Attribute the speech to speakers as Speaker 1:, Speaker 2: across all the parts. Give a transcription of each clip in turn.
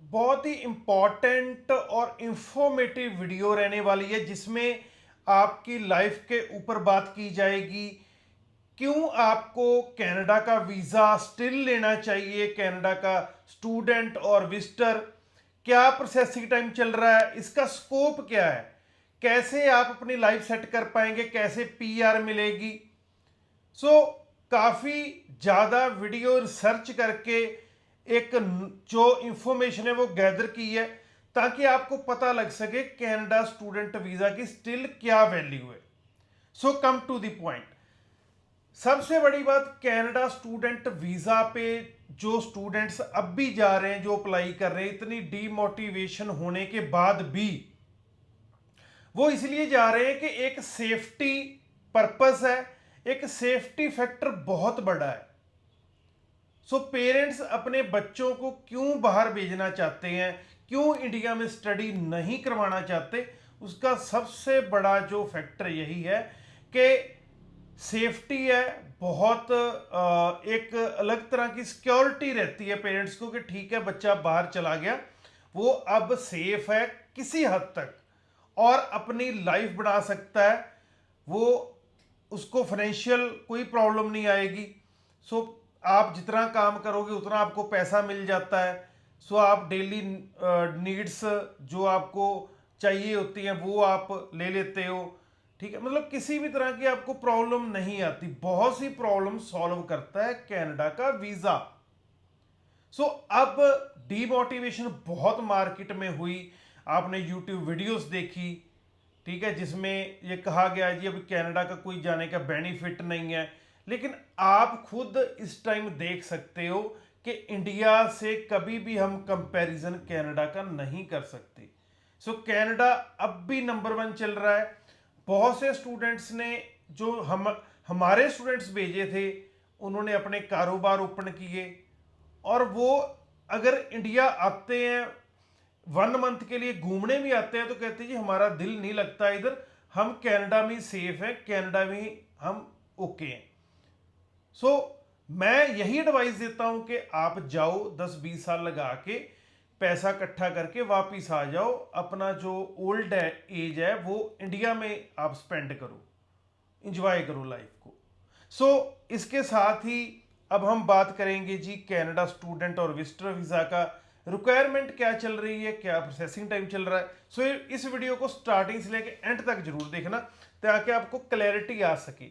Speaker 1: बहुत ही इम्पॉर्टेंट और informative video रहने वाली है जिसमें आपकी लाइफ के ऊपर बात की जाएगी। क्यों आपको कनाडा का वीज़ा स्टिल लेना चाहिए, कनाडा का स्टूडेंट और विजिटर, क्या प्रोसेसिंग टाइम चल रहा है, इसका स्कोप क्या है, कैसे आप अपनी लाइफ सेट कर पाएंगे, कैसे पीआर मिलेगी। काफ़ी ज़्यादा वीडियो रिसर्च करके एक जो इंफॉर्मेशन है वो गैदर की है ताकि आपको पता लग सके कनाडा स्टूडेंट वीज़ा की स्टिल क्या वैल्यू है। Come to the point. सबसे बड़ी बात, कनाडा स्टूडेंट वीज़ा पे जो स्टूडेंट्स अब भी जा रहे हैं, जो अप्लाई कर रहे हैं, इतनी डीमोटिवेशन होने के बाद भी वो इसलिए जा रहे हैं कि एक सेफ्टी पर्पस है, एक सेफ्टी फैक्टर बहुत बड़ा है। पेरेंट्स अपने बच्चों को क्यों बाहर भेजना चाहते हैं, क्यों इंडिया में स्टडी नहीं करवाना चाहते, उसका सबसे बड़ा जो फैक्टर यही है कि सेफ्टी है। बहुत एक अलग तरह की सिक्योरिटी रहती है पेरेंट्स को कि ठीक है बच्चा बाहर चला गया, वो अब सेफ है किसी हद तक और अपनी लाइफ बना सकता है, वो उसको फाइनेंशियल कोई प्रॉब्लम नहीं आएगी। आप जितना काम करोगे उतना आपको पैसा मिल जाता है। आप डेली नीड्स जो आपको चाहिए होती हैं वो आप ले लेते हो। ठीक है, मतलब किसी भी तरह की आपको प्रॉब्लम नहीं आती। बहुत सी प्रॉब्लम सॉल्व करता है कनाडा का वीज़ा। अब डीमोटिवेशन बहुत मार्केट में हुई, आपने यूट्यूब वीडियोस देखी, ठीक है, जिसमें ये कहा गया जी अभी कनाडा का कोई जाने का बेनिफिट नहीं है। लेकिन आप खुद इस टाइम देख सकते हो कि इंडिया से कभी भी हम कंपैरिजन कनाडा का नहीं कर सकते। कनाडा अब भी नंबर वन चल रहा है। बहुत से स्टूडेंट्स ने जो हमारे स्टूडेंट्स भेजे थे, उन्होंने अपने कारोबार ओपन किए और वो अगर इंडिया आते हैं, 1 मंथ के लिए घूमने भी आते हैं, तो कहते हैं जी हमारा दिल नहीं लगता इधर, हम कनाडा में सेफ हैं, कनाडा में हम ओके हैं। मैं यही एडवाइस देता हूं कि आप जाओ, 10-20 साल लगा के पैसा इकट्ठा करके वापिस आ जाओ, अपना जो ओल्ड एज है वो इंडिया में आप स्पेंड करो, इंजॉय करो लाइफ को। इसके साथ ही अब हम बात करेंगे जी कनाडा स्टूडेंट और विजिटर वीज़ा का रिक्वायरमेंट क्या चल रही है, क्या प्रोसेसिंग टाइम चल रहा है। इस वीडियो को स्टार्टिंग से लेकर एंड तक जरूर देखना ताकि आपको क्लैरिटी आ सके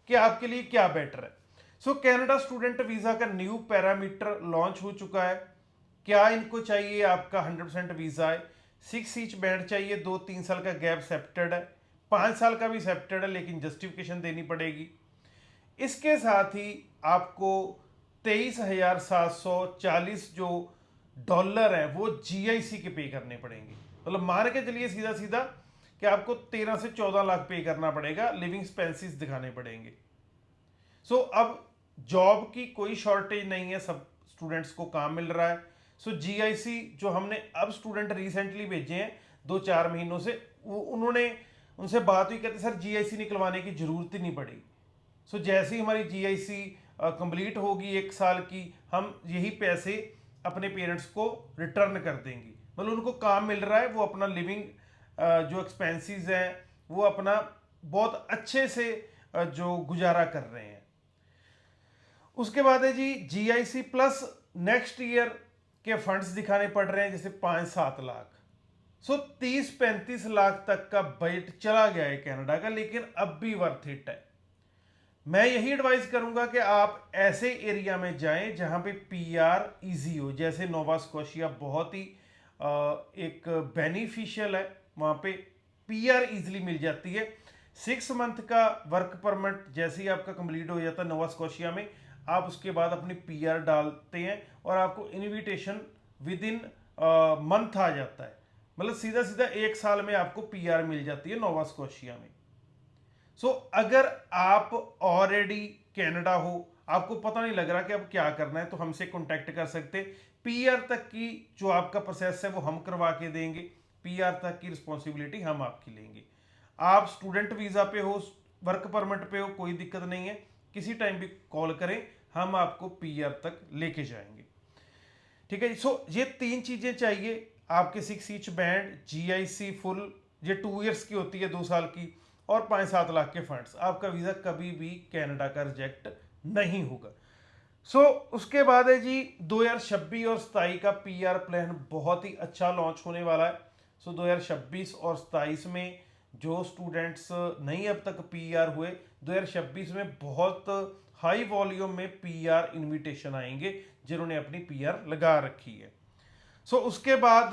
Speaker 1: कि आपके लिए क्या बेटर है। कनाडा स्टूडेंट वीज़ा का न्यू पैरामीटर लॉन्च हो चुका है। क्या इनको चाहिए? आपका 100% वीज़ा है, 6 ईच बैंड चाहिए, 2-3 साल का गैप एक्सेप्टेड है, 5 साल का भी एक्सेप्टेड है लेकिन जस्टिफिकेशन देनी पड़ेगी। इसके साथ ही आपको 23,740 जो डॉलर है वो जीआईसी के पे करने पड़ेंगे। मतलब मान के चलिए सीधा सीधा कि आपको 13 से 14 लाख पे करना पड़ेगा, लिविंग एक्सपेंसेस दिखाने पड़ेंगे। अब जॉब की कोई शॉर्टेज नहीं है, सब स्टूडेंट्स को काम मिल रहा है। जीआईसी जो हमने अब स्टूडेंट रिसेंटली भेजे हैं 2-4 महीनों से, वो उन्होंने उनसे बात हुई, कहते सर जीआईसी निकलवाने की जरूरत ही नहीं पड़ी। जैसे ही हमारी जीआईसी कंप्लीट होगी 1 साल की, हम यही पैसे अपने पेरेंट्स को रिटर्न कर देंगे। मतलब उनको काम मिल रहा है, वो अपना लिविंग जो एक्सपेंसेस हैं वो अपना बहुत अच्छे से जो गुजारा कर रहे हैं। उसके बाद है जी जीआईसी प्लस नेक्स्ट ईयर के फंड्स दिखाने पड़ रहे हैं, जैसे 5-7 लाख। 30-35 लाख तक का बजट चला गया है कनाडा का, लेकिन अब भी वर्थ इट है। मैं यही एडवाइस करूंगा कि आप ऐसे एरिया में जाएं जहां पे पीआर इजी हो, जैसे नोवा स्कोशिया बहुत ही एक बेनिफिशियल है, वहां पे पीआर इजीली मिल जाती है। 6 मंथ का वर्क परमिट जैसे ही आपका कंप्लीट हो जाता है नोवा स्कोशिया में, आप उसके बाद अपनी पीआर डालते हैं और आपको इनविटेशन विद इन मंथ आ जाता है। मतलब सीधा सीधा 1 साल में आपको पीआर मिल जाती है नोवा स्कोशिया में। अगर आप ऑलरेडी कनाडा हो, आपको पता नहीं लग रहा कि अब क्या करना है, तो हमसे कांटेक्ट कर सकते। पीआर तक की जो आपका प्रोसेस है वो हम करवा के देंगे, पीआर तक की रिस्पॉन्सिबिलिटी हम आपकी लेंगे। आप स्टूडेंट वीज़ा पे हो, वर्क परमिट पे हो, कोई दिक्कत नहीं है, किसी टाइम भी कॉल करें, हम आपको पीआर तक लेके जाएंगे। ठीक है जी। सो ये 3 चीज़ें चाहिए आपके 6 इंच बैंड, जीआईसी फुल, ये 2 ईयर्स की होती है, 2 साल की, और 5-7 लाख के फंड्स, आपका वीज़ा कभी भी कनाडा का रिजेक्ट नहीं होगा। उसके बाद है जी 2026 और 27 का पीआर प्लान बहुत ही अच्छा लॉन्च होने वाला है। 2026 और 27 में जो स्टूडेंट्स नहीं अब तक पीआर हुए, 2026 में बहुत हाई वॉल्यूम में पीआर इनविटेशन आएंगे जिन्होंने अपनी पीआर लगा रखी है। उसके बाद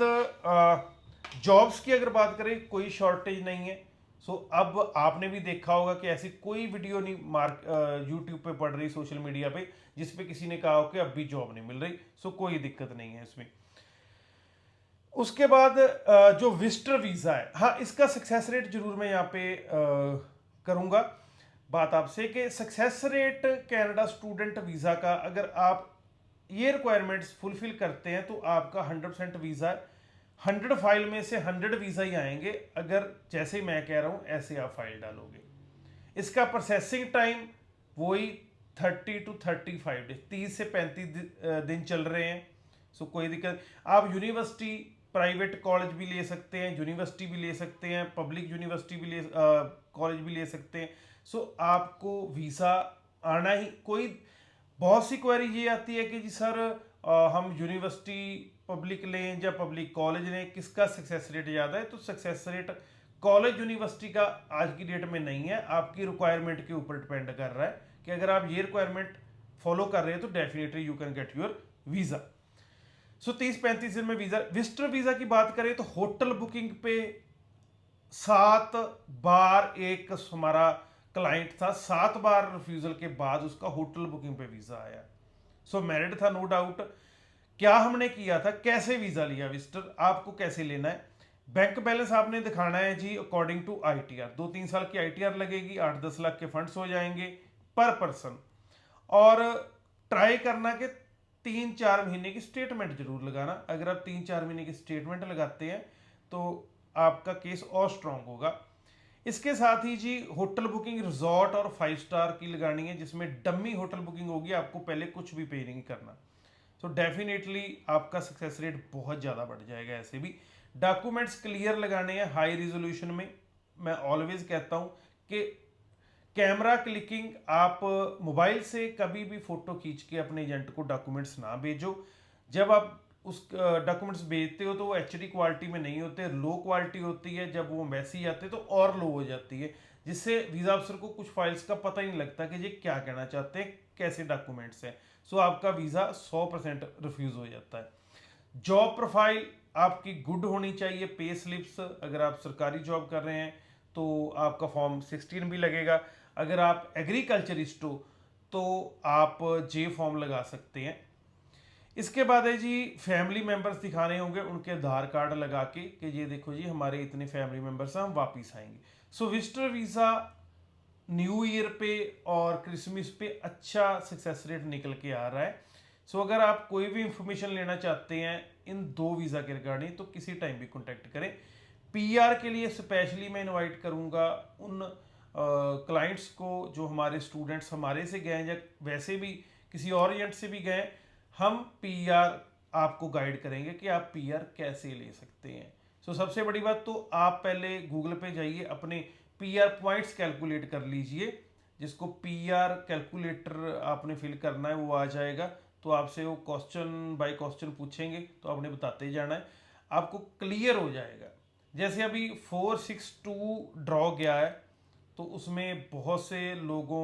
Speaker 1: जॉब्स की अगर बात करें, कोई शॉर्टेज नहीं है। अब आपने भी देखा होगा कि ऐसी कोई वीडियो नहीं यूट्यूब पे पड़ रही, सोशल मीडिया पे, जिसपे किसी ने कहा हो कि अब भी जॉब नहीं मिल रही। कोई दिक्कत नहीं है इसमें। उसके बाद जो विजिटर वीज़ा है, हाँ, इसका सक्सेस रेट जरूर मैं यहाँ पे करूँगा बात आपसे कि success rate Canada student visa का, अगर आप ये रिक्वायरमेंट्स फुलफिल करते हैं तो आपका 100% वीज़ा, 100 फाइल में से 100 वीज़ा ही आएंगे, अगर जैसे मैं कह रहा हूँ ऐसे आप फाइल डालोगे। इसका प्रोसेसिंग टाइम वही 30 to 35 डेज, 30 से 35 दिन चल रहे हैं। कोई दिक्कत। आप यूनिवर्सिटी, प्राइवेट कॉलेज भी ले सकते हैं, यूनिवर्सिटी भी ले सकते हैं, पब्लिक यूनिवर्सिटी भी ले कॉलेज भी ले सकते हैं। आपको वीज़ा आना ही, कोई बहुत सी क्वेरी ये आती है कि जी सर हम यूनिवर्सिटी पब्लिक लें या पब्लिक कॉलेज लें, किसका सक्सेस रेट ज़्यादा है? तो सक्सेस रेट कॉलेज यूनिवर्सिटी का आज की डेट में नहीं है, आपकी रिक्वायरमेंट के ऊपर डिपेंड कर रहा है कि अगर आप ये रिक्वायरमेंट फॉलो कर रहे हैं तो definitely you can get your visa. 30-35 दिन में वीज़ा। विजिटर वीज़ा की बात करें तो होटल बुकिंग पे 7 बार एक हमारा क्लाइंट था, 7 बार रिफ्यूजल के बाद उसका होटल बुकिंग पे वीज़ा आया। मैरिड था नो डाउट। क्या हमने किया था, कैसे वीज़ा लिया विजिटर, आपको कैसे लेना है? बैंक बैलेंस आपने दिखाना है जी अकॉर्डिंग टू आईटीआर। 2-3 साल की आईटीआर लगेगी, 8-10 लाख के फंड्स हो जाएंगे पर पर्सन। और ट्राई करना कि 3-4 महीने की स्टेटमेंट जरूर लगाना। अगर आप 3-4 महीने की स्टेटमेंट लगाते हैं तो आपका केस और स्ट्रांग होगा। इसके साथ ही जी होटल बुकिंग रिजॉर्ट और 5 स्टार की लगानी है, जिसमें डमी होटल बुकिंग होगी, आपको पहले कुछ भी पे नहीं करना। डेफिनेटली आपका सक्सेस रेट बहुत ज़्यादा बढ़ जाएगा। ऐसे भी डॉक्यूमेंट्स क्लियर लगाने हैं हाई रिजोल्यूशन में। मैं ऑलवेज कहता हूँ कि कैमरा क्लिकिंग, आप मोबाइल से कभी भी फोटो खींच के अपने एजेंट को डॉक्यूमेंट्स ना भेजो। जब आप उस डॉक्यूमेंट्स भेजते हो तो वो एचडी क्वालिटी में नहीं होते, लो क्वालिटी होती है। जब वो मैसेज आते तो और लो हो जाती है, जिससे वीज़ा अफसर को कुछ फाइल्स का पता ही नहीं लगता कि ये क्या कहना चाहते हैं, कैसे डॉक्यूमेंट्स हैं। आपका वीज़ा 100% रिफ्यूज़ हो जाता है। जॉब प्रोफाइल आपकी गुड होनी चाहिए। पे स्लिप्स, अगर आप सरकारी जॉब कर रहे हैं तो आपका फॉर्म 16 भी लगेगा। अगर आप एग्रीकल्चरिस्ट हो तो आप जे फॉर्म लगा सकते हैं। इसके बाद है जी फैमिली मेंबर्स दिखाने होंगे, उनके आधार कार्ड लगा के कि ये देखो जी हमारे इतने फैमिली मेंबर्स हैं, हम वापिस आएंगे। विजिटर वीज़ा न्यू ईयर पे और क्रिसमस पे अच्छा सक्सेस रेट निकल के आ रहा है। अगर आप कोई भी इंफॉर्मेशन लेना चाहते हैं इन 2 वीज़ा के रिगार्डिंग तो किसी टाइम भी कॉन्टेक्ट करें। पीआर के लिए स्पेशली मैं इनवाइट करूंगा उन क्लाइंट्स को जो हमारे स्टूडेंट्स हमारे से गए या वैसे भी किसी और एजेंट से भी गए। हम पीआर आपको गाइड करेंगे कि आप पीआर कैसे ले सकते हैं। सबसे बड़ी बात तो आप पहले गूगल पे जाइए, अपने पीआर पॉइंट्स कैलकुलेट कर लीजिए। जिसको पीआर कैलकुलेटर आपने फिल करना है वो आ जाएगा, तो आपसे वो क्वेश्चन बाय क्वेश्चन पूछेंगे तो आपने बताते ही जाना है, आपको क्लियर हो जाएगा। जैसे अभी 462 ड्रॉ गया है तो उसमें बहुत से लोगों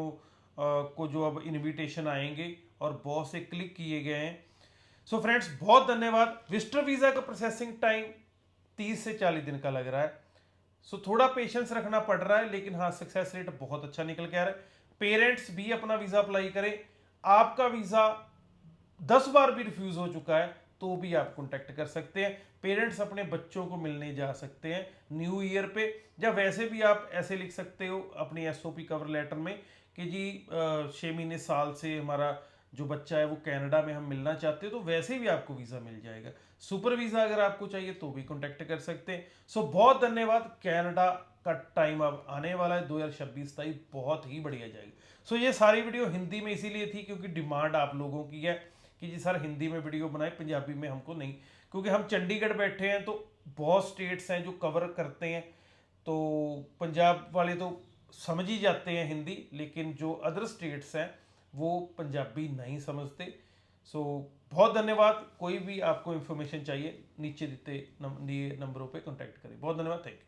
Speaker 1: को जो अब इनविटेशन आएंगे और बहुत से क्लिक किए गए हैं। फ्रेंड्स बहुत धन्यवाद। विजिटर वीज़ा का प्रोसेसिंग टाइम 30 से 40 दिन का लग रहा है। थोड़ा पेशेंस रखना पड़ रहा है, लेकिन हाँ सक्सेस रेट बहुत अच्छा निकल के आ रहा है। पेरेंट्स भी अपना वीज़ा अप्लाई करें। आपका वीज़ा 10 बार भी रिफ्यूज़ हो चुका है तो भी आप कॉन्टेक्ट कर सकते हैं। पेरेंट्स अपने बच्चों को मिलने जा सकते हैं न्यू ईयर पे, या वैसे भी आप ऐसे लिख सकते हो अपनी एसओपी कवर लेटर में कि जी 6 महीने साल से हमारा जो बच्चा है वो कनाडा में हम मिलना चाहते हैं, तो वैसे भी आपको वीज़ा मिल जाएगा। सुपर वीज़ा अगर आपको चाहिए तो भी कॉन्टेक्ट कर सकते हैं। बहुत धन्यवाद। कनाडा का टाइम अब आने वाला है 2026-27, बहुत ही बढ़िया जाएगी। ये सारी वीडियो हिंदी में इसीलिए थी क्योंकि डिमांड आप लोगों की है कि जी सर हिंदी में वीडियो बनाए, पंजाबी में हमको नहीं, क्योंकि हम चंडीगढ़ बैठे हैं तो बहुत स्टेट्स हैं जो कवर करते हैं, तो पंजाब वाले तो समझ ही जाते हैं हिंदी, लेकिन जो अदर स्टेट्स हैं वो पंजाबी नहीं समझते। सो बहुत धन्यवाद। कोई भी आपको इन्फॉर्मेशन चाहिए नीचे दिए नंबरों पे कांटेक्ट करें। बहुत धन्यवाद, थैंक यू।